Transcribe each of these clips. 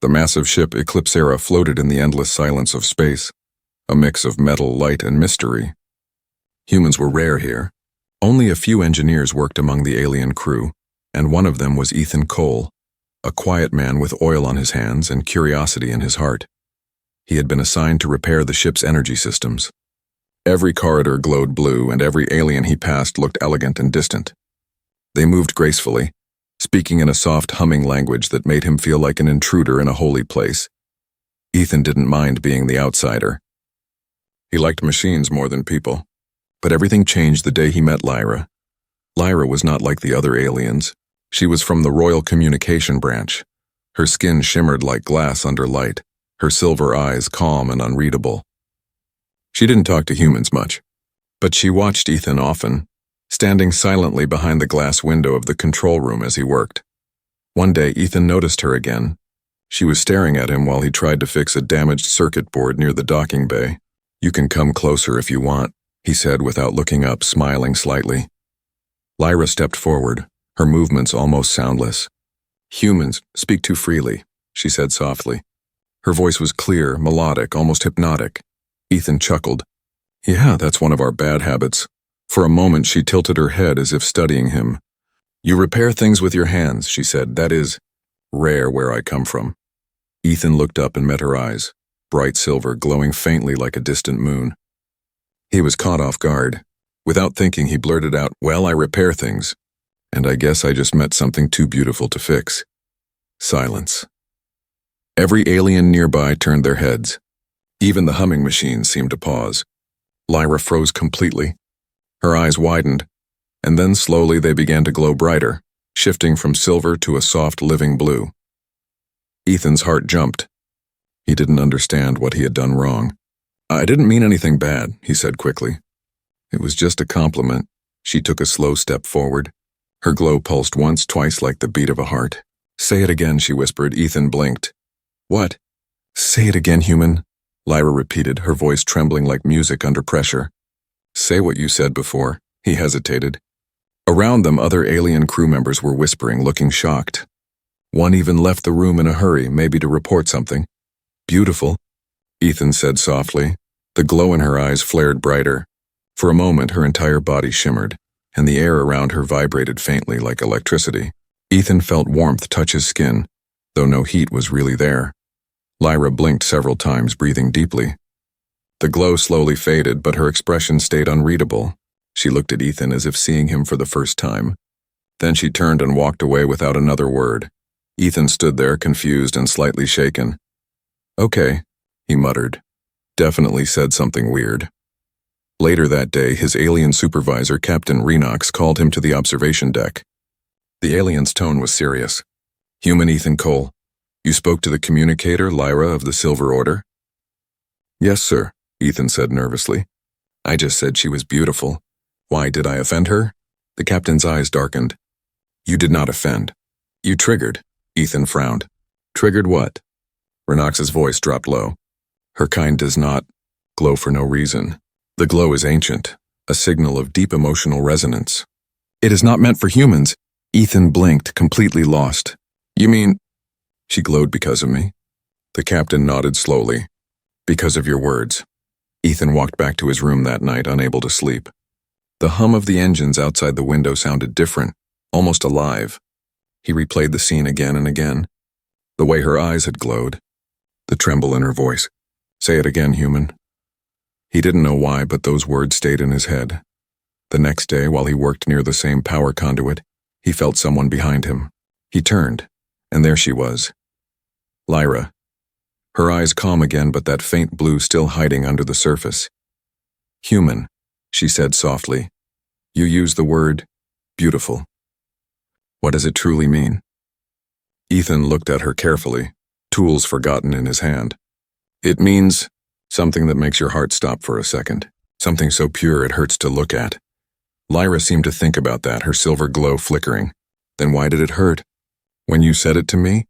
The massive ship Eclipsera floated in the endless silence of space, a mix of metal, light, and mystery. Humans were rare here. Only a few engineers worked among the alien crew, and one of them was Ethan Cole, a quiet man with oil on his hands and curiosity in his heart. He had been assigned to repair the ship's energy systems. Every corridor glowed blue, and every alien he passed looked elegant and distant. They moved gracefully, speaking in a soft humming language that made him feel like an intruder in a holy place. Ethan didn't mind being the outsider. He liked machines more than people. But everything changed the day he met Lyra. Lyra was not like the other aliens. She was from the Royal Communication Branch. Her skin shimmered like glass under light, her silver eyes calm and unreadable. She didn't talk to humans much, but she watched Ethan often, standing silently behind the glass window of the control room as he worked. One day, Ethan noticed her again. She was staring at him while he tried to fix a damaged circuit board near the docking bay. "You can come closer if you want," he said without looking up, smiling slightly. Lyra stepped forward, her movements almost soundless. "Humans speak too freely," she said softly. Her voice was clear, melodic, almost hypnotic. Ethan chuckled. "Yeah, that's one of our bad habits." For a moment, she tilted her head as if studying him. "You repair things with your hands," she said. "That is rare where I come from." Ethan looked up and met her eyes, bright silver, glowing faintly like a distant moon. He was caught off guard. Without thinking, he blurted out, "Well, I repair things. And I guess I just met something too beautiful to fix." Silence. Every alien nearby turned their heads. Even the humming machines seemed to pause. Lyra froze completely. Her eyes widened, and then slowly they began to glow brighter, shifting from silver to a soft, living blue. Ethan's heart jumped. He didn't understand what he had done wrong. "I didn't mean anything bad," he said quickly. "It was just a compliment." She took a slow step forward. Her glow pulsed once, twice like the beat of a heart. "Say it again," she whispered. Ethan blinked. "What?" "Say it again, human," Lyra repeated, her voice trembling like music under pressure. "Say what you said before." He hesitated. Around them, other alien crew members were whispering, looking shocked. One even left the room in a hurry, maybe to report something. "Beautiful," Ethan said softly. The glow in her eyes flared brighter. For a moment, her entire body shimmered, and the air around her vibrated faintly like electricity. Ethan felt warmth touch his skin, though no heat was really there. Lyra blinked several times, breathing deeply. The glow slowly faded, but her expression stayed unreadable. She looked at Ethan as if seeing him for the first time. Then she turned and walked away without another word. Ethan stood there, confused and slightly shaken. "Okay," he muttered. "Definitely said something weird." Later that day, his alien supervisor, Captain Renox, called him to the observation deck. The alien's tone was serious. "Human Ethan Cole, you spoke to the communicator, Lyra of the Silver Order?" "Yes, sir," Ethan said nervously. "I just said she was beautiful. Why, did I offend her?" The captain's eyes darkened. "You did not offend. You triggered." Ethan frowned. "Triggered what?" Renox's voice dropped low. "Her kind does not glow for no reason. The glow is ancient, a signal of deep emotional resonance." "It is not meant for humans." Ethan blinked, completely lost. "You mean—" "She glowed because of me." The captain nodded slowly. "Because of your words." Ethan walked back to his room that night, unable to sleep. The hum of the engines outside the window sounded different, almost alive. He replayed the scene again and again. The way her eyes had glowed. The tremble in her voice. "Say it again, human." He didn't know why, but those words stayed in his head. The next day, while he worked near the same power conduit, he felt someone behind him. He turned, and there she was. Lyra. Her eyes calm again, but that faint blue still hiding under the surface. "Human," she said softly. "You use the word beautiful. What does it truly mean?" Ethan looked at her carefully, tools forgotten in his hand. "It means something that makes your heart stop for a second. Something so pure it hurts to look at." Lyra seemed to think about that, her silver glow flickering. "Then why did it hurt?" "When you said it to me?"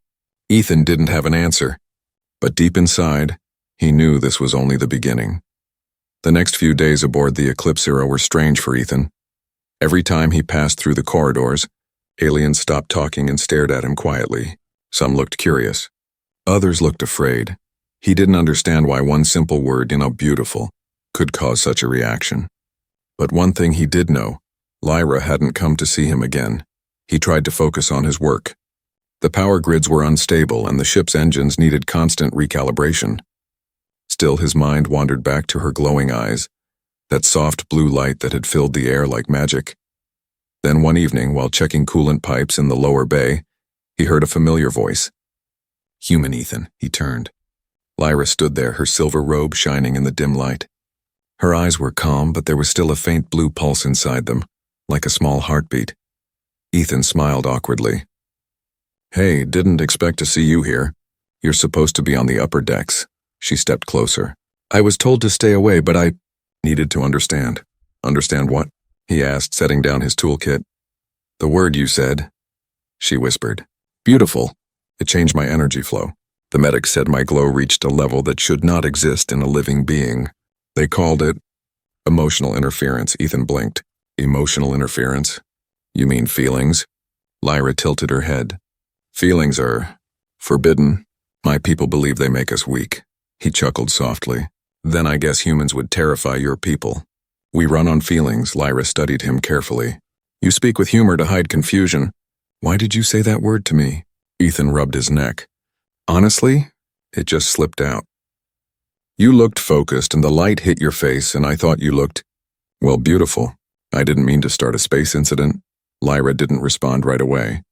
Ethan didn't have an answer. But deep inside, he knew this was only the beginning. The next few days aboard the Eclipsera were strange for Ethan. Every time he passed through the corridors, aliens stopped talking and stared at him quietly. Some looked curious. Others looked afraid. He didn't understand why one simple word, beautiful, could cause such a reaction. But one thing he did know, Lyra hadn't come to see him again. He tried to focus on his work. The power grids were unstable and the ship's engines needed constant recalibration. Still, his mind wandered back to her glowing eyes, that soft blue light that had filled the air like magic. Then one evening, while checking coolant pipes in the lower bay, he heard a familiar voice. Human Ethan, he turned. Lyra stood there, her silver robe shining in the dim light. Her eyes were calm, but there was still a faint blue pulse inside them, like a small heartbeat. Ethan smiled awkwardly. Hey, didn't expect to see you here. You're supposed to be on the upper decks. She stepped closer. I was told to stay away, but I needed to understand. Understand what? He asked, setting down his toolkit. The word you said, she whispered. Beautiful. It changed my energy flow. The medic said my glow reached a level that should not exist in a living being. They called it emotional interference. Ethan blinked. Emotional interference? You mean feelings? Lyra tilted her head. Feelings are forbidden. My people believe they make us weak. He chuckled softly. Then I guess humans would terrify your people. We run on feelings. Lyra studied him carefully. You speak with humor to hide confusion. Why did you say that word to me? Ethan rubbed his neck. Honestly, it just slipped out. You looked focused and the light hit your face and I thought you looked, well, beautiful. I didn't mean to start a space incident. Lyra didn't respond right away.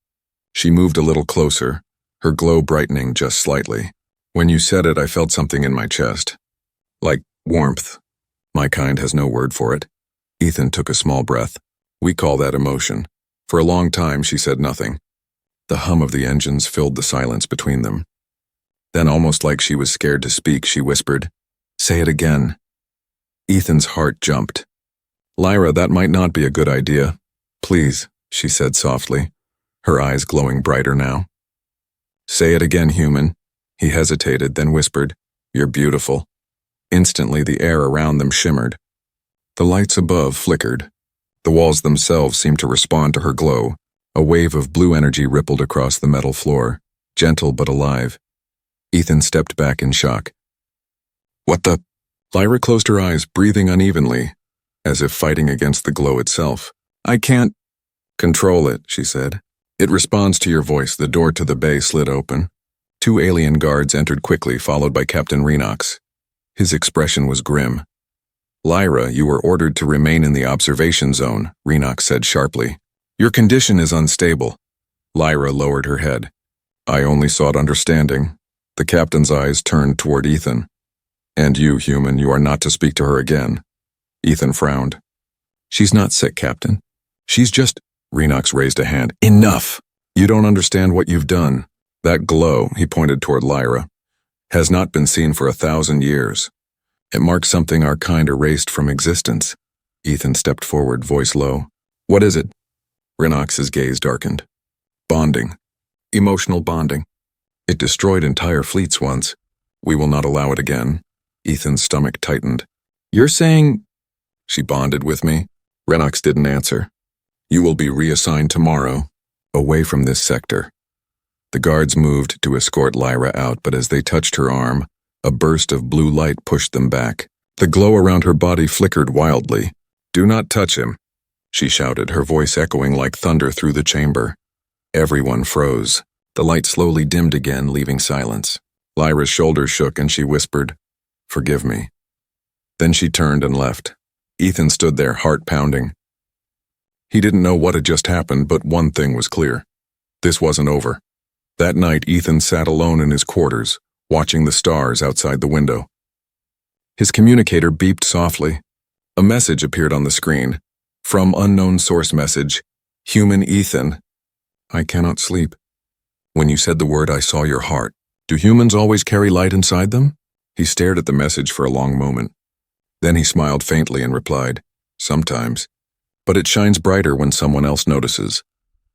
She moved a little closer, her glow brightening just slightly. When you said it, I felt something in my chest. Like warmth. My kind has no word for it. Ethan took a small breath. We call that emotion. For a long time, she said nothing. The hum of the engines filled the silence between them. Then, almost like she was scared to speak, she whispered, Say it again. Ethan's heart jumped. Lyra, that might not be a good idea. Please, she said softly, her eyes glowing brighter now. Say it again, human. He hesitated, then whispered, You're beautiful. Instantly, the air around them shimmered. The lights above flickered. The walls themselves seemed to respond to her glow. A wave of blue energy rippled across the metal floor, gentle but alive. Ethan stepped back in shock. What the? Lyra closed her eyes, breathing unevenly, as if fighting against the glow itself. I can't control it, she said. It responds to your voice. The door to the bay slid open. 2 alien guards entered quickly, followed by Captain Renox. His expression was grim. Lyra, you were ordered to remain in the observation zone, Renox said sharply. Your condition is unstable. Lyra lowered her head. I only sought understanding. The captain's eyes turned toward Ethan. And you, human, you are not to speak to her again. Ethan frowned. She's not sick, Captain. She's just... Renox raised a hand. Enough! You don't understand what you've done. That glow, he pointed toward Lyra, has not been seen for 1,000 years. It marks something our kind erased from existence. Ethan stepped forward, voice low. What is it? Renox's gaze darkened. Bonding. Emotional bonding. It destroyed entire fleets once. We will not allow it again. Ethan's stomach tightened. You're saying... She bonded with me? Renox didn't answer. You will be reassigned tomorrow, away from this sector. The guards moved to escort Lyra out, but as they touched her arm, a burst of blue light pushed them back. The glow around her body flickered wildly. Do not touch him, she shouted, her voice echoing like thunder through the chamber. Everyone froze. The light slowly dimmed again, leaving silence. Lyra's shoulders shook and she whispered, Forgive me. Then she turned and left. Ethan stood there, heart pounding. He didn't know what had just happened, but one thing was clear. This wasn't over. That night, Ethan sat alone in his quarters, watching the stars outside the window. His communicator beeped softly. A message appeared on the screen. From unknown source message, Human Ethan. I cannot sleep. When you said the word, I saw your heart. Do humans always carry light inside them? He stared at the message for a long moment. Then he smiled faintly and replied, Sometimes. But it shines brighter when someone else notices.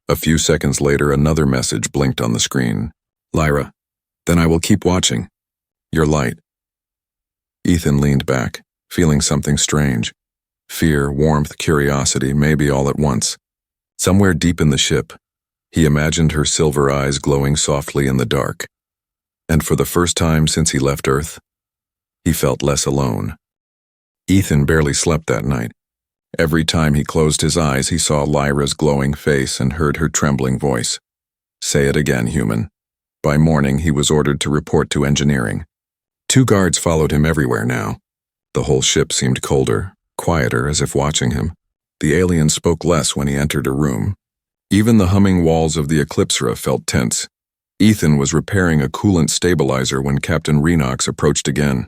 A few seconds later, another message blinked on the screen. Lyra, then I will keep watching. Your light. Ethan leaned back, feeling something strange. Fear, warmth, curiosity, maybe all at once. Somewhere deep in the ship, he imagined her silver eyes glowing softly in the dark. And for the first time since he left Earth, he felt less alone. Ethan barely slept that night. Every time he closed his eyes, he saw Lyra's glowing face and heard her trembling voice. "Say it again, human." By morning, he was ordered to report to engineering. 2 guards followed him everywhere now. The whole ship seemed colder, quieter, as if watching him. The alien spoke less when he entered a room. Even the humming walls of the Eclipsera felt tense. Ethan was repairing a coolant stabilizer when Captain Renox approached again.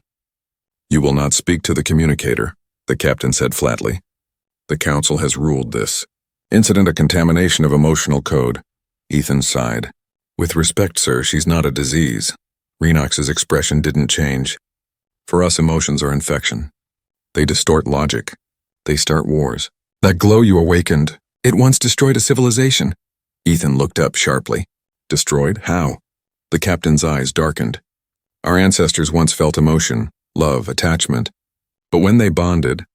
"You will not speak to the communicator," the captain said flatly. "The council has ruled this incident a contamination of emotional code." Ethan sighed. "With respect, sir, she's not a disease." Renox's expression didn't change. "For us, emotions are infection. They distort logic. They start wars. That glow you awakened, it once destroyed a civilization." Ethan looked up sharply. "Destroyed? How?" The captain's eyes darkened. "Our ancestors once felt emotion, love, attachment. But when they bonded,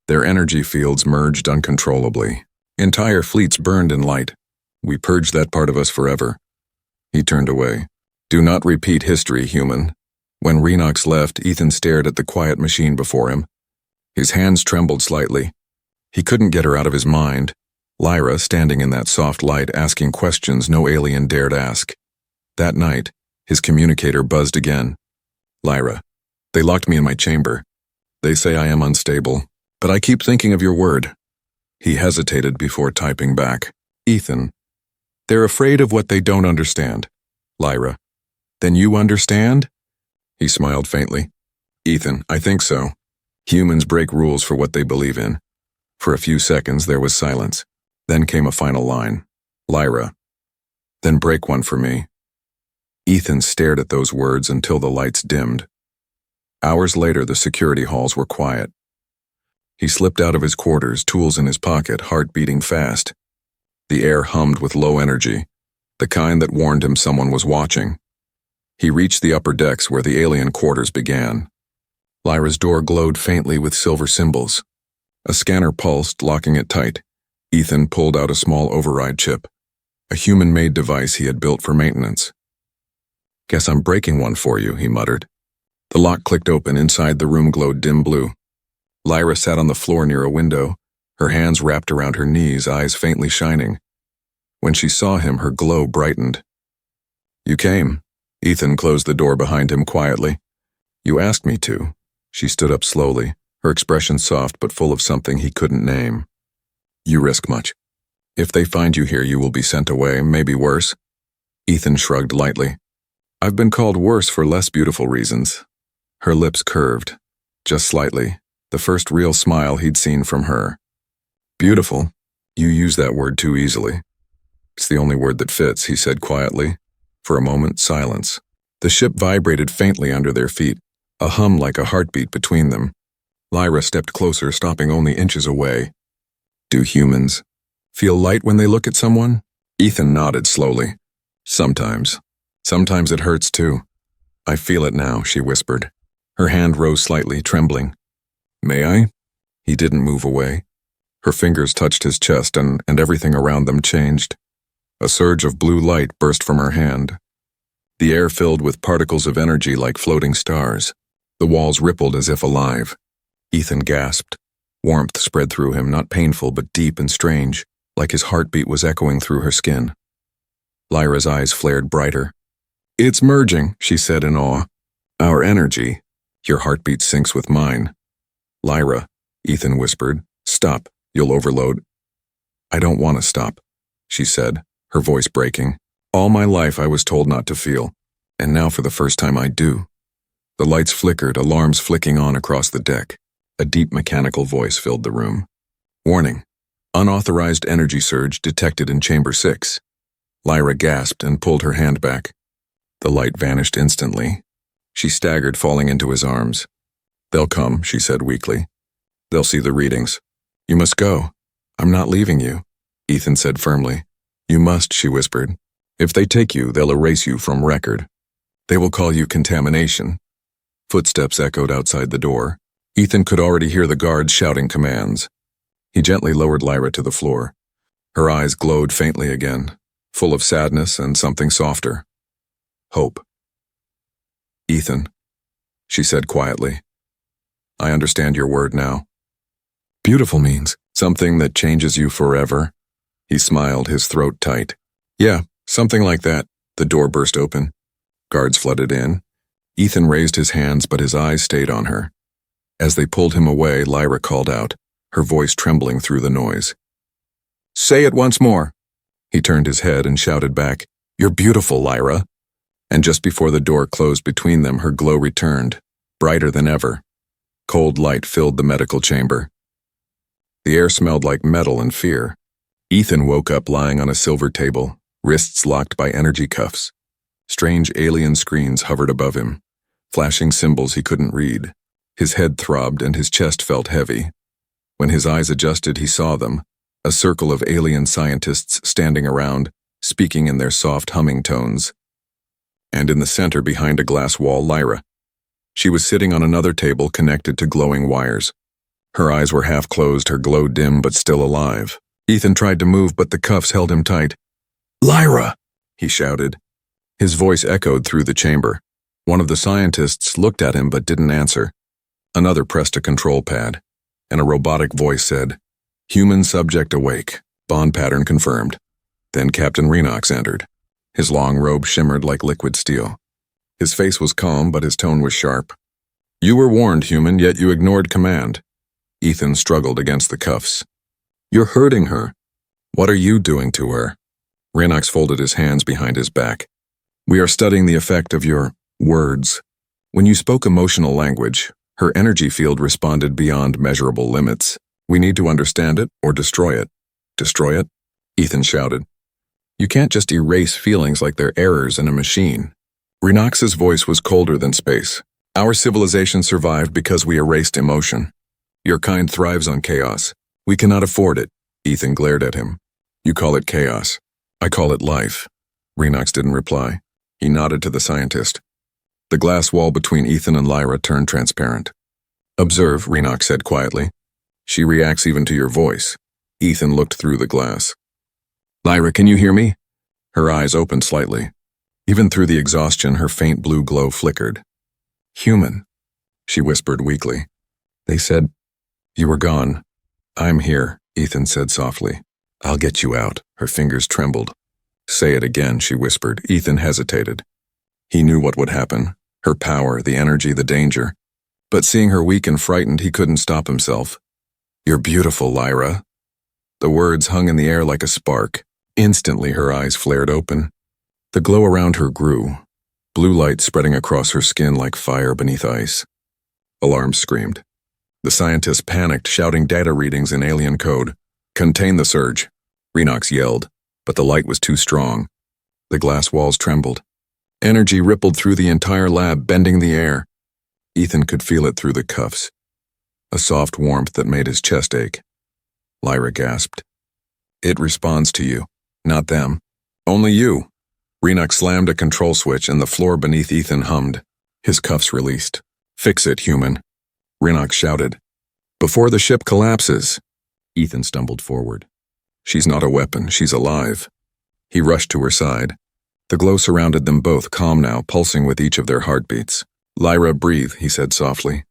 their energy fields merged uncontrollably. Entire fleets burned in light. We purged that part of us forever." He turned away. "Do not repeat history, human." When Renox left, Ethan stared at the quiet machine before him. His hands trembled slightly. He couldn't get her out of his mind. Lyra, standing in that soft light, asking questions no alien dared ask. That night, his communicator buzzed again. "Lyra, they locked me in my chamber. They say I am unstable, but I keep thinking of your word." He hesitated before typing back. "Ethan, they're afraid of what they don't understand." Lyra, "Then you understand?" He smiled faintly. "Ethan, I think so. Humans break rules for what they believe in." For a few seconds there was silence. Then came a final line. "Lyra, then break one for me." Ethan stared at those words until the lights dimmed. Hours later, the security halls were quiet. He slipped out of his quarters, tools in his pocket, heart beating fast. The air hummed with low energy, the kind that warned him someone was watching. He reached the upper decks where the alien quarters began. Lyra's door glowed faintly with silver symbols. A scanner pulsed, locking it tight. Ethan pulled out a small override chip, a human-made device he had built for maintenance. "Guess I'm breaking one for you," he muttered. The lock clicked open. Inside, the room glowed dim blue. Lyra sat on the floor near a window, her hands wrapped around her knees, eyes faintly shining. When she saw him, her glow brightened. "You came." Ethan closed the door behind him quietly. "You asked me to." She stood up slowly, her expression soft but full of something he couldn't name. "You risk much. If they find you here, you will be sent away, maybe worse." Ethan shrugged lightly. "I've been called worse for less beautiful reasons." Her lips curved, just slightly, the first real smile he'd seen from her. "Beautiful? You use that word too easily." "It's the only word that fits," he said quietly. For a moment, silence. The ship vibrated faintly under their feet, a hum like a heartbeat between them. Lyra stepped closer, stopping only inches away. "Do humans feel light when they look at someone?" Ethan nodded slowly. "Sometimes. Sometimes it hurts too." "I feel it now," she whispered. Her hand rose slightly, trembling. "May I?" He didn't move away. Her fingers touched his chest and everything around them changed. A surge of blue light burst from her hand. The air filled with particles of energy like floating stars. The walls rippled as if alive. Ethan gasped. Warmth spread through him, not painful but deep and strange, like his heartbeat was echoing through her skin. Lyra's eyes flared brighter. "It's merging," she said in awe. "Our energy. Your heartbeat syncs with mine." "Lyra," Ethan whispered. "Stop. You'll overload." "I don't want to stop," she said, her voice breaking. "All my life I was told not to feel, and now for the first time I do." The lights flickered, alarms flicking on across the deck. A deep mechanical voice filled the room. "Warning. Unauthorized energy surge detected in Chamber 6. Lyra gasped and pulled her hand back. The light vanished instantly. She staggered, falling into his arms. "They'll come," she said weakly. "They'll see the readings. You must go." "I'm not leaving you," Ethan said firmly. "You must," she whispered. "If they take you, they'll erase you from record. They will call you contamination." Footsteps echoed outside the door. Ethan could already hear the guards shouting commands. He gently lowered Lyra to the floor. Her eyes glowed faintly again, full of sadness and something softer. Hope. Ethan, she said quietly. I understand your word now. Beautiful means something that changes you forever. He smiled, his throat tight. Yeah, something like that. The door burst open. Guards flooded in. Ethan raised his hands, but his eyes stayed on her. As they pulled him away, Lyra called out, her voice trembling through the noise. Say it once more. He turned his head and shouted back, You're beautiful, Lyra. And just before the door closed between them, her glow returned, brighter than ever. Cold light filled the medical chamber. The air smelled like metal and fear. Ethan woke up lying on a silver table, wrists locked by energy cuffs. Strange alien screens hovered above him, flashing symbols he couldn't read. His head throbbed and his chest felt heavy. When his eyes adjusted, he saw them, a circle of alien scientists standing around, speaking in their soft humming tones. And in the center, behind a glass wall, Lyra. She was sitting on another table connected to glowing wires. Her eyes were half closed, her glow dim but still alive. Ethan tried to move, but the cuffs held him tight. Lyra! He shouted. His voice echoed through the chamber. One of the scientists looked at him but didn't answer. Another pressed a control pad, and a robotic voice said, Human subject awake, bond pattern confirmed. Then Captain Renox entered. His long robe shimmered like liquid steel. His face was calm, but his tone was sharp. You were warned, human, yet you ignored command. Ethan struggled against the cuffs. You're hurting her. What are you doing to her? Renox folded his hands behind his back. We are studying the effect of your words. When you spoke emotional language, her energy field responded beyond measurable limits. We need to understand it or destroy it. Destroy it? Ethan shouted. You can't just erase feelings like they're errors in a machine. Renox's voice was colder than space. Our civilization survived because we erased emotion. Your kind thrives on chaos. We cannot afford it. Ethan glared at him. You call it chaos. I call it life. Renox didn't reply. He nodded to the scientist. The glass wall between Ethan and Lyra turned transparent. Observe, Renox said quietly. She reacts even to your voice. Ethan looked through the glass. Lyra, can you hear me? Her eyes opened slightly. Even through the exhaustion, her faint blue glow flickered. Human, she whispered weakly. They said, you were gone. I'm here, Ethan said softly. I'll get you out. Her fingers trembled. Say it again, she whispered. Ethan hesitated. He knew what would happen. Her power, the energy, the danger. But seeing her weak and frightened, he couldn't stop himself. You're beautiful, Lyra. The words hung in the air like a spark. Instantly, her eyes flared open. The glow around her grew, blue light spreading across her skin like fire beneath ice. Alarm screamed. The scientists panicked, shouting data readings in alien code. Contain the surge, Renox yelled, but the light was too strong. The glass walls trembled. Energy rippled through the entire lab, bending the air. Ethan could feel it through the cuffs. A soft warmth that made his chest ache. Lyra gasped. It responds to you, not them. Only you. Renox slammed a control switch and the floor beneath Ethan hummed. His cuffs released. Fix it, human. Renox shouted. Before the ship collapses. Ethan stumbled forward. She's not a weapon, she's alive. He rushed to her side. The glow surrounded them both, calm now, pulsing with each of their heartbeats. Lyra, breathe, he said softly.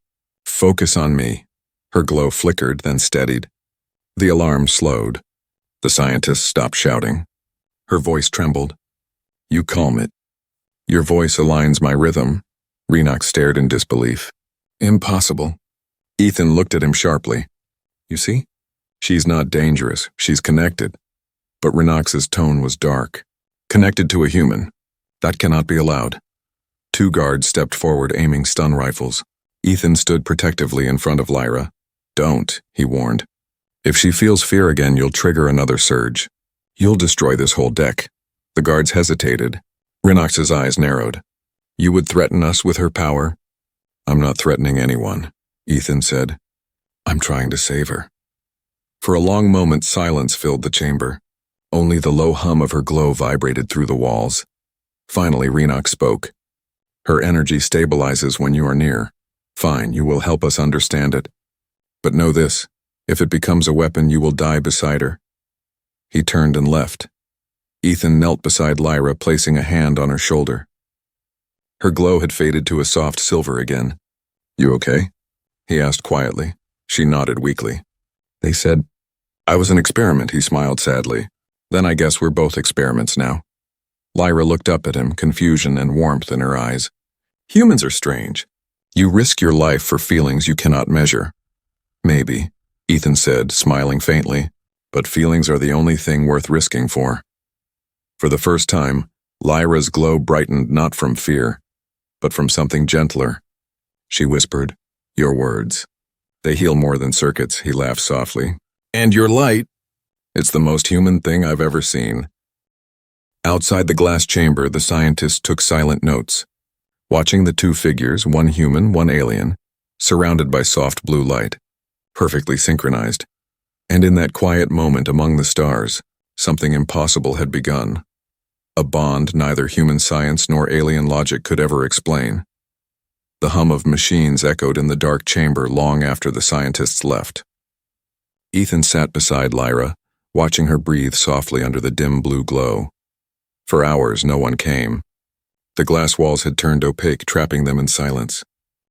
Focus on me. Her glow flickered, then steadied. The alarm slowed. The scientist stopped shouting. Her voice trembled. You calm it. Your voice aligns my rhythm. Renox stared in disbelief. Impossible. Ethan looked at him sharply. You see? She's not dangerous. She's connected. But Renox's tone was dark. Connected to a human. That cannot be allowed. Two guards stepped forward, aiming stun rifles. Ethan stood protectively in front of Lyra. Don't, he warned. If she feels fear again, you'll trigger another surge. You'll destroy this whole deck. The guards hesitated. Renox's eyes narrowed. You would threaten us with her power? I'm not threatening anyone, Ethan said. I'm trying to save her. For a long moment, silence filled the chamber. Only the low hum of her glow vibrated through the walls. Finally, Renox spoke. Her energy stabilizes when you are near. Fine, you will help us understand it. But know this, if it becomes a weapon, you will die beside her. He turned and left. Ethan knelt beside Lyra, placing a hand on her shoulder. Her glow had faded to a soft silver again. "You okay?" he asked quietly. She nodded weakly. "They said I was an experiment," he smiled sadly. "Then I guess we're both experiments now." Lyra looked up at him, confusion and warmth in her eyes. "Humans are strange. You risk your life for feelings you cannot measure." "Maybe," Ethan said, smiling faintly, "but feelings are the only thing worth risking for." For the first time, Lyra's glow brightened not from fear, but from something gentler. She whispered, "Your words. They heal more than circuits," he laughed softly. "And your light. It's the most human thing I've ever seen." Outside the glass chamber, the scientists took silent notes, watching the two figures, one human, one alien, surrounded by soft blue light, perfectly synchronized. And in that quiet moment among the stars, something impossible had begun. A bond neither human science nor alien logic could ever explain. The hum of machines echoed in the dark chamber long after the scientists left. Ethan sat beside Lyra, watching her breathe softly under the dim blue glow. For hours, no one came. The glass walls had turned opaque, trapping them in silence.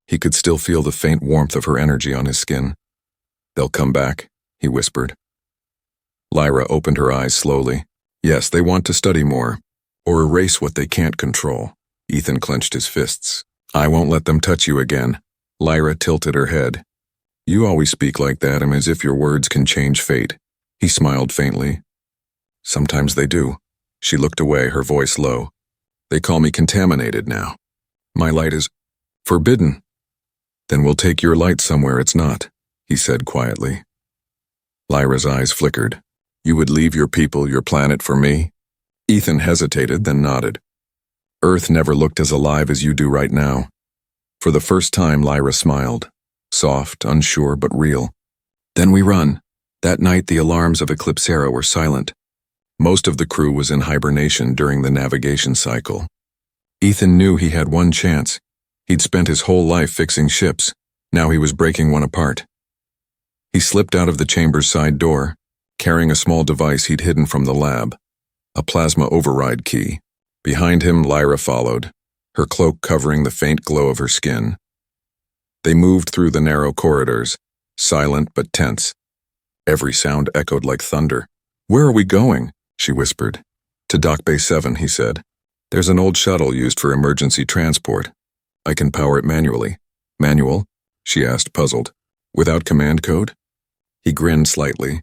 He could still feel the faint warmth of her energy on his skin. "They'll come back," he whispered. Lyra opened her eyes slowly. "Yes, they want to study more, or erase what they can't control." Ethan clenched his fists. "I won't let them touch you again." Lyra tilted her head. "You always speak like that, as if your words can change fate." He smiled faintly. "Sometimes they do." She looked away, her voice low. "They call me contaminated now. My light is forbidden." "Then we'll take your light somewhere it's not," he said quietly. Lyra's eyes flickered. "You would leave your people, your planet for me?" Ethan hesitated, then nodded. "Earth never looked as alive as you do right now." For the first time, Lyra smiled. Soft, unsure, but real. "Then we run." That night, the alarms of Eclipsera were silent. Most of the crew was in hibernation during the navigation cycle. Ethan knew he had one chance. He'd spent his whole life fixing ships. Now he was breaking one apart. He slipped out of the chamber's side door, carrying a small device he'd hidden from the lab, a plasma override key. Behind him, Lyra followed, her cloak covering the faint glow of her skin. They moved through the narrow corridors, silent but tense. Every sound echoed like thunder. "Where are we going?" she whispered. "To Dock Bay 7, he said. "There's an old shuttle used for emergency transport. I can power it manually." "Manual?" she asked, puzzled. "Without command code?" He grinned slightly.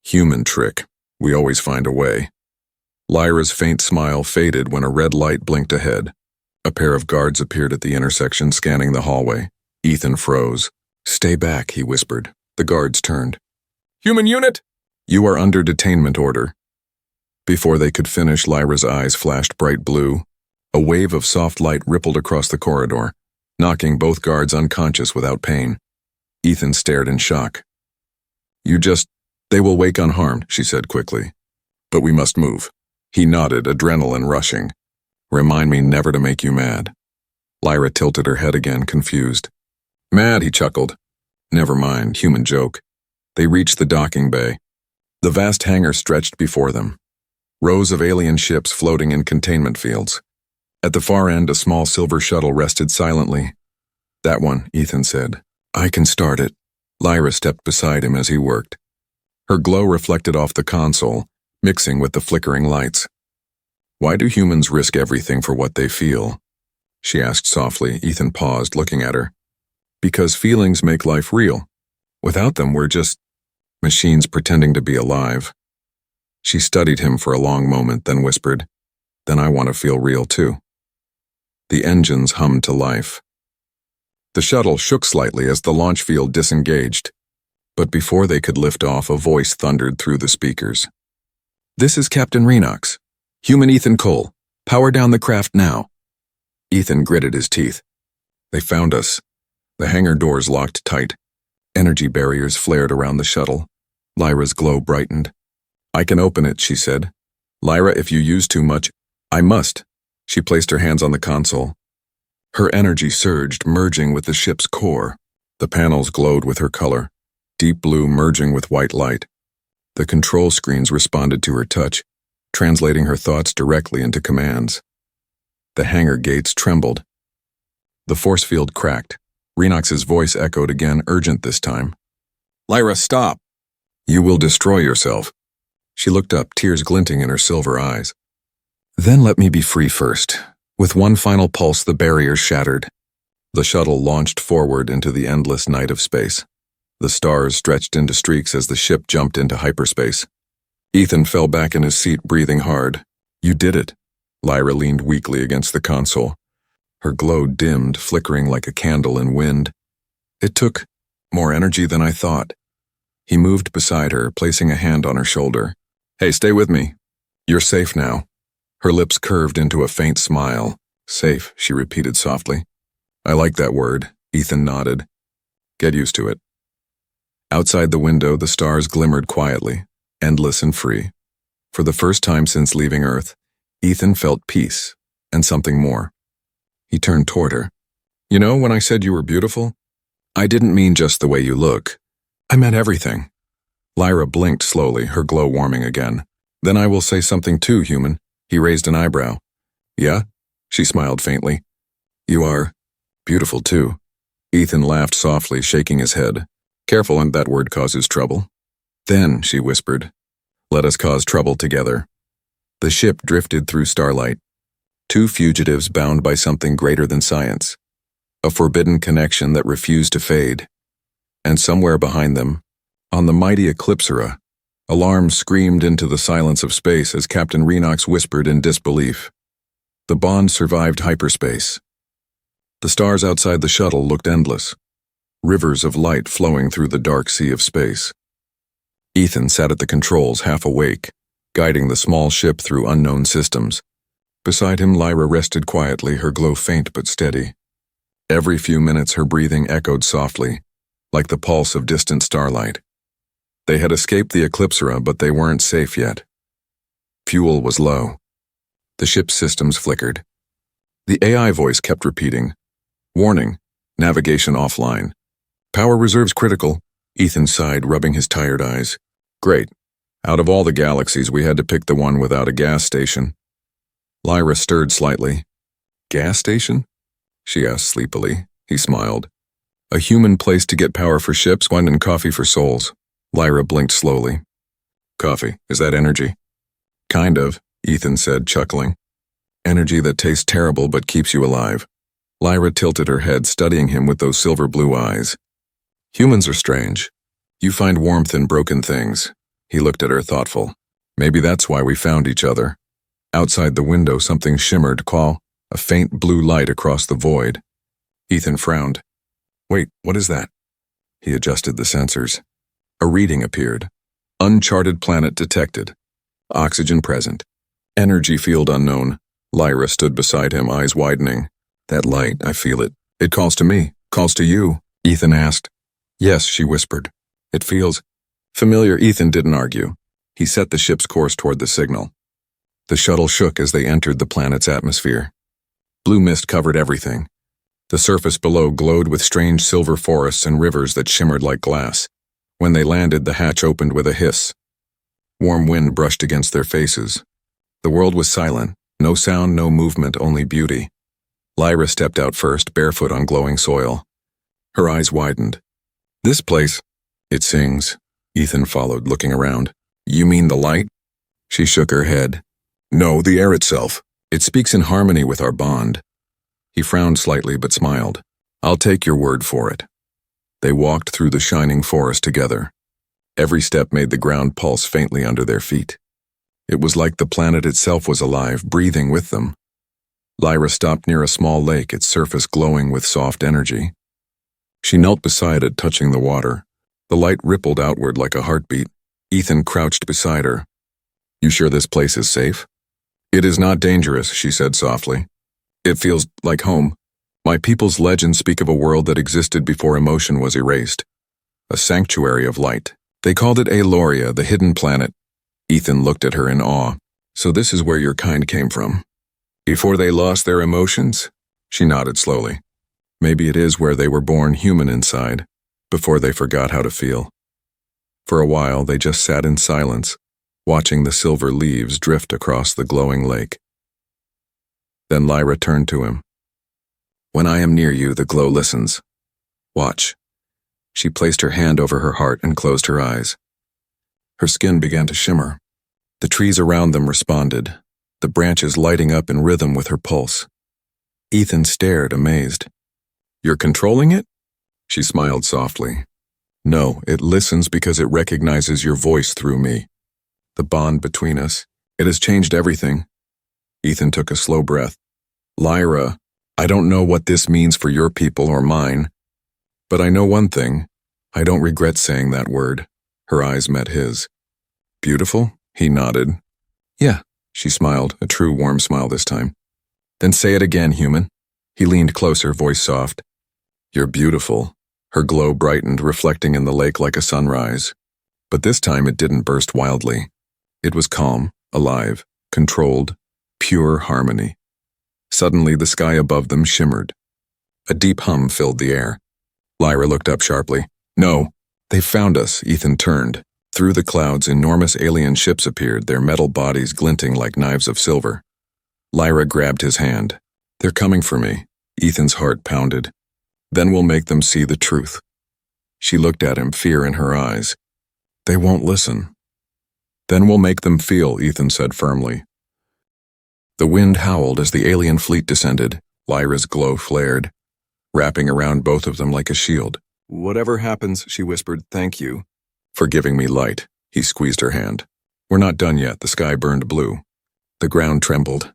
"Human trick. We always find a way." Lyra's faint smile faded when a red light blinked ahead. A pair of guards appeared at the intersection, scanning the hallway. Ethan froze. "Stay back," he whispered. The guards turned. "Human unit!" "You are under detainment order." Before they could finish, Lyra's eyes flashed bright blue. A wave of soft light rippled across the corridor, knocking both guards unconscious without pain. Ethan stared in shock. They will wake unharmed," she said quickly. "But we must move." He nodded, adrenaline rushing. "Remind me never to make you mad." Lyra tilted her head again, confused. "Mad," he chuckled. "Never mind, human joke." They reached the docking bay. The vast hangar stretched before them. Rows of alien ships floating in containment fields. At the far end, a small silver shuttle rested silently. "That one," Ethan said. "I can start it." Lyra stepped beside him as he worked. Her glow reflected off the console, mixing with the flickering lights. "Why do humans risk everything for what they feel?" she asked softly. Ethan paused, looking at her. "Because feelings make life real. Without them, we're just machines pretending to be alive." She studied him for a long moment, then whispered, "Then I want to feel real too." The engines hummed to life. The shuttle shook slightly as the launch field disengaged. But before they could lift off, a voice thundered through the speakers. "This is Captain Renox. Human Ethan Cole. Power down the craft now." Ethan gritted his teeth. "They found us." The hangar doors locked tight. Energy barriers flared around the shuttle. Lyra's glow brightened. "I can open it," she said. "Lyra, if you use too much, I must." She placed her hands on the console. Her energy surged, merging with the ship's core. The panels glowed with her color, deep blue merging with white light. The control screens responded to her touch, translating her thoughts directly into commands. The hangar gates trembled, The force field cracked. Renox's voice echoed again, urgent this time. Lyra, stop! You will destroy yourself. She looked up, tears glinting in her silver eyes. Then let me be free first. With one final pulse, the barriers shattered. The shuttle launched forward into the endless night of space. The stars stretched into streaks as the ship jumped into hyperspace. Ethan fell back in his seat, breathing hard. You did it. Lyra leaned weakly against the console. Her glow dimmed, flickering like a candle in wind. It took more energy than I thought. He moved beside her, placing a hand on her shoulder. Hey, stay with me. You're safe now. Her lips curved into a faint smile. Safe, she repeated softly. I like that word, Ethan nodded. Get used to it. Outside the window, the stars glimmered quietly, endless and free. For the first time since leaving Earth, Ethan felt peace, and something more. He turned toward her. You know, when I said you were beautiful, I didn't mean just the way you look. I meant everything. Lyra blinked slowly, her glow warming again. Then I will say something too, human. He raised an eyebrow. Yeah? She smiled faintly. You are beautiful too. Ethan laughed softly, shaking his head. Careful, and that word causes trouble. Then, she whispered, let us cause trouble together. The ship drifted through starlight. Two fugitives bound by something greater than science. A forbidden connection that refused to fade. And somewhere behind them, on the mighty Eclipsera, alarms screamed into the silence of space as Captain Renox whispered in disbelief. The bond survived hyperspace. The stars outside the shuttle looked endless, rivers of light flowing through the dark sea of space. Ethan sat at the controls, half awake, guiding the small ship through unknown systems. Beside him, Lyra rested quietly, her glow faint but steady. Every few minutes, her breathing echoed softly, like the pulse of distant starlight. They had escaped the Eclipsera, but they weren't safe yet. Fuel was low. The ship's systems flickered. The AI voice kept repeating, warning, navigation offline. Power reserves critical, Ethan sighed, rubbing his tired eyes. Great. Out of all the galaxies, we had to pick the one without a gas station. Lyra stirred slightly. Gas station? She asked sleepily. He smiled. A human place to get power for ships, wine and coffee for souls. Lyra blinked slowly. Coffee, is that energy? Kind of, Ethan said, chuckling. Energy that tastes terrible but keeps you alive. Lyra tilted her head, studying him with those silver blue eyes. Humans are strange. You find warmth in broken things. He looked at her, thoughtful. Maybe that's why we found each other. Outside the window, something shimmered, a faint blue light across the void. Ethan frowned. Wait, what is that? He adjusted the sensors. A reading appeared. Uncharted planet detected. Oxygen present. Energy field unknown. Lyra stood beside him, eyes widening. That light, I feel it. It calls to me. Calls to you, Ethan asked. Yes, she whispered. It feels familiar. Ethan didn't argue. He set the ship's course toward the signal. The shuttle shook as they entered the planet's atmosphere. Blue mist covered everything. The surface below glowed with strange silver forests and rivers that shimmered like glass. When they landed, the hatch opened with a hiss. Warm wind brushed against their faces. The world was silent. No sound, no movement, only beauty. Lyra stepped out first, barefoot on glowing soil. Her eyes widened. This place, it sings. Ethan followed, looking around. You mean the light? She shook her head. No, the air itself. It speaks in harmony with our bond. He frowned slightly but smiled. I'll take your word for it. They walked through the shining forest together. Every step made the ground pulse faintly under their feet. It was like the planet itself was alive, breathing with them. Lyra stopped near a small lake, its surface glowing with soft energy. She knelt beside it, touching the water. The light rippled outward like a heartbeat. Ethan crouched beside her. You sure this place is safe? It is not dangerous, she said softly. It feels like home. My people's legends speak of a world that existed before emotion was erased. A sanctuary of light. They called it Aloria, the hidden planet. Ethan looked at her in awe. So this is where your kind came from. Before they lost their emotions? She nodded slowly. Maybe it is where they were born human inside, before they forgot how to feel. For a while, they just sat in silence, watching the silver leaves drift across the glowing lake. Then Lyra turned to him. When I am near you, the glow listens. Watch. She placed her hand over her heart and closed her eyes. Her skin began to shimmer. The trees around them responded, the branches lighting up in rhythm with her pulse. Ethan stared, amazed. You're controlling it? She smiled softly. No, it listens because it recognizes your voice through me. The bond between us, it has changed everything. Ethan took a slow breath. Lyra, I don't know what this means for your people or mine, but I know one thing. I don't regret saying that word. Her eyes met his. Beautiful? He nodded. Yeah, she smiled, a true warm smile this time. Then say it again, human. He leaned closer, voice soft. You're beautiful. Her glow brightened, reflecting in the lake like a sunrise. But this time it didn't burst wildly. It was calm, alive, controlled, pure harmony. Suddenly the sky above them shimmered. A deep hum filled the air. Lyra looked up sharply. No, they've found us. Ethan turned. Through the clouds, enormous alien ships appeared, their metal bodies glinting like knives of silver. Lyra grabbed his hand. They're coming for me. Ethan's heart pounded. Then we'll make them see the truth. She looked at him, fear in her eyes. They won't listen. Then we'll make them feel, Ethan said firmly. The wind howled as the alien fleet descended. Lyra's glow flared, wrapping around both of them like a shield. Whatever happens, she whispered, thank you for giving me light. He squeezed her hand. We're not done yet. The sky burned blue. The ground trembled.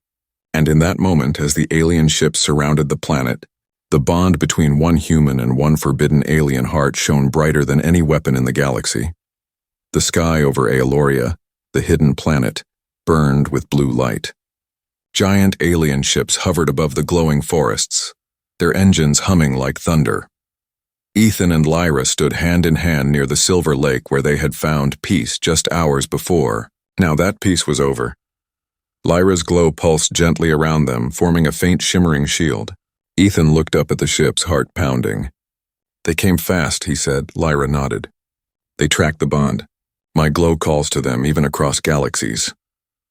And in that moment, as the alien ships surrounded the planet, the bond between one human and one forbidden alien heart shone brighter than any weapon in the galaxy. The sky over Aeloria, the hidden planet, burned with blue light. Giant alien ships hovered above the glowing forests, their engines humming like thunder. Ethan and Lyra stood hand in hand near the silver lake where they had found peace just hours before. Now that peace was over. Lyra's glow pulsed gently around them, forming a faint shimmering shield. Ethan looked up at the ships, heart pounding. They came fast, he said. Lyra nodded. They tracked the bond. My glow calls to them, even across galaxies.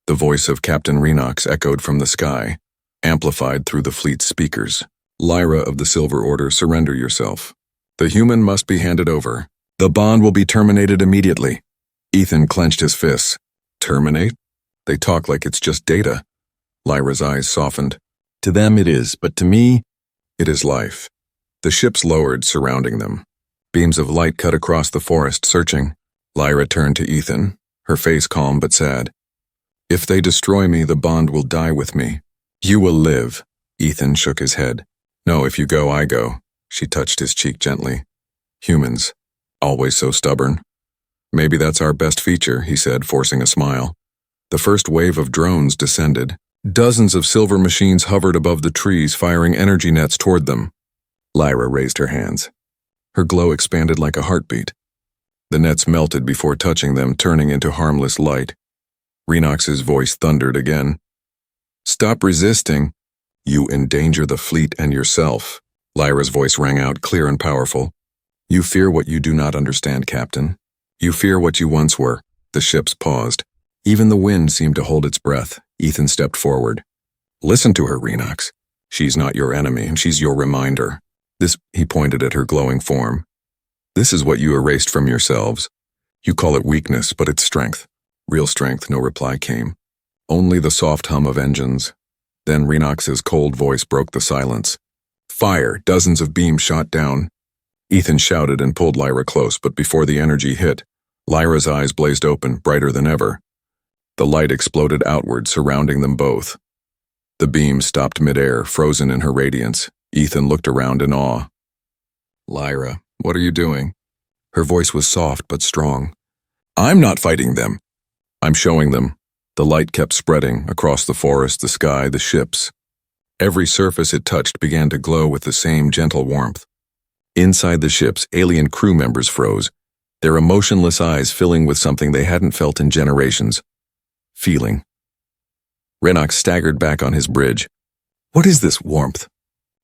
The voice of Captain Renox echoed from the sky, amplified through the fleet's speakers. Lyra of the Silver Order, surrender yourself. The human must be handed over. The bond will be terminated immediately. Ethan clenched his fists. Terminate? They talk like it's just data. Lyra's eyes softened. To them it is, but to me, it is life. The ships lowered, surrounding them. Beams of light cut across the forest, searching. Lyra turned to Ethan, her face calm but sad. If they destroy me, the bond will die with me. You will live. Ethan shook his head. No, if you go, I go. She touched his cheek gently. Humans, always so stubborn. Maybe that's our best feature, he said, forcing a smile. The first wave of drones descended. Dozens of silver machines hovered above the trees, firing energy nets toward them. Lyra raised her hands. Her glow expanded like a heartbeat. The nets melted before touching them, turning into harmless light. Renox's voice thundered again. Stop resisting. You endanger the fleet and yourself. Lyra's voice rang out, clear and powerful. You fear what you do not understand, Captain. You fear what you once were. The ships paused. Even the wind seemed to hold its breath. Ethan stepped forward. Listen to her, Renox. She's not your enemy, and she's your reminder. He pointed at her glowing form. This is what you erased from yourselves. You call it weakness, but it's strength. Real strength, no reply came. Only the soft hum of engines. Then Renox's cold voice broke the silence. Fire! Dozens of beams shot down. Ethan shouted and pulled Lyra close, but before the energy hit, Lyra's eyes blazed open, brighter than ever. The light exploded outward, surrounding them both. The beam stopped midair, frozen in her radiance. Ethan looked around in awe. Lyra, what are you doing? Her voice was soft but strong. I'm not fighting them. I'm showing them. The light kept spreading across the forest, the sky, the ships. Every surface it touched began to glow with the same gentle warmth. Inside the ships, alien crew members froze, their emotionless eyes filling with something they hadn't felt in generations. Feeling. Renox staggered back on his bridge. What is this warmth?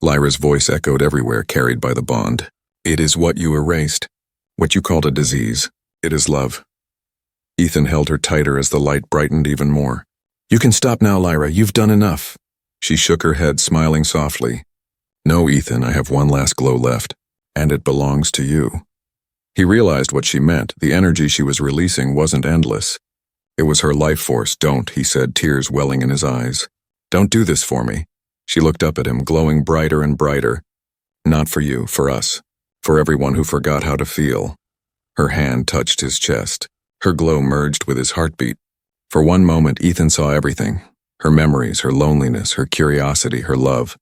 Lyra's voice echoed everywhere, carried by the bond. It is what you erased, what you called a disease. It is love. Ethan held her tighter as the light brightened even more. You can stop now, Lyra. You've done enough. She shook her head, smiling softly. No, Ethan, I have one last glow left, and it belongs to you. He realized what she meant. The energy she was releasing wasn't endless. It was her life force. Don't, he said, tears welling in his eyes. Don't do this for me. She looked up at him, glowing brighter and brighter. Not for you, for us. For everyone who forgot how to feel. Her hand touched his chest. Her glow merged with his heartbeat. For one moment, Ethan saw everything. Her memories, her loneliness, her curiosity, her love.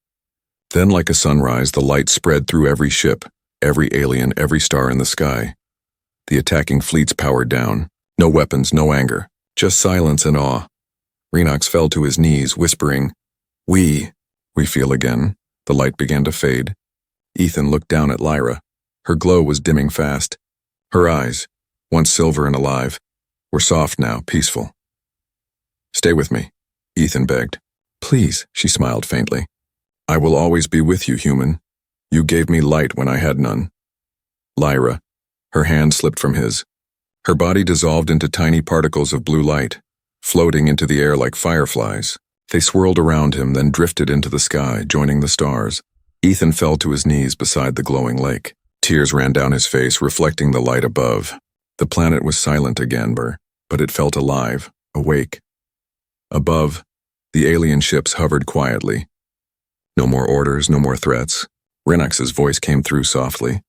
Then, like a sunrise, the light spread through every ship, every alien, every star in the sky. The attacking fleets powered down. No weapons, no anger. Just silence and awe. Renox fell to his knees, whispering, We feel again. The light began to fade. Ethan looked down at Lyra. Her glow was dimming fast. Her eyes, once silver and alive, were soft now, peaceful. Stay with me, Ethan begged. Please, she smiled faintly. I will always be with you, human. You gave me light when I had none. Lyra, her hand slipped from his. Her body dissolved into tiny particles of blue light, floating into the air like fireflies. They swirled around him, then drifted into the sky, joining the stars. Ethan fell to his knees beside the glowing lake. Tears ran down his face, reflecting the light above. The planet was silent again, but it felt alive, awake. Above, the alien ships hovered quietly. No more orders, no more threats. Renox's voice came through softly.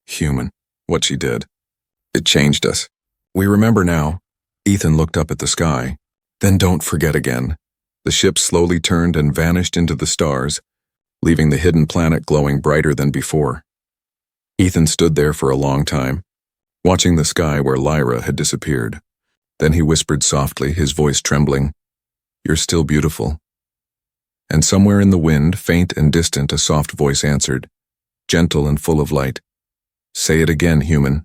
Human, what she did. It changed us. We remember now. Ethan looked up at the sky. Then don't forget again. The ship slowly turned and vanished into the stars, leaving the hidden planet glowing brighter than before. Ethan stood there for a long time, watching the sky where Lyra had disappeared. Then he whispered softly, his voice trembling, You're still beautiful. And somewhere in the wind, faint and distant, a soft voice answered, gentle and full of light. Say it again, human.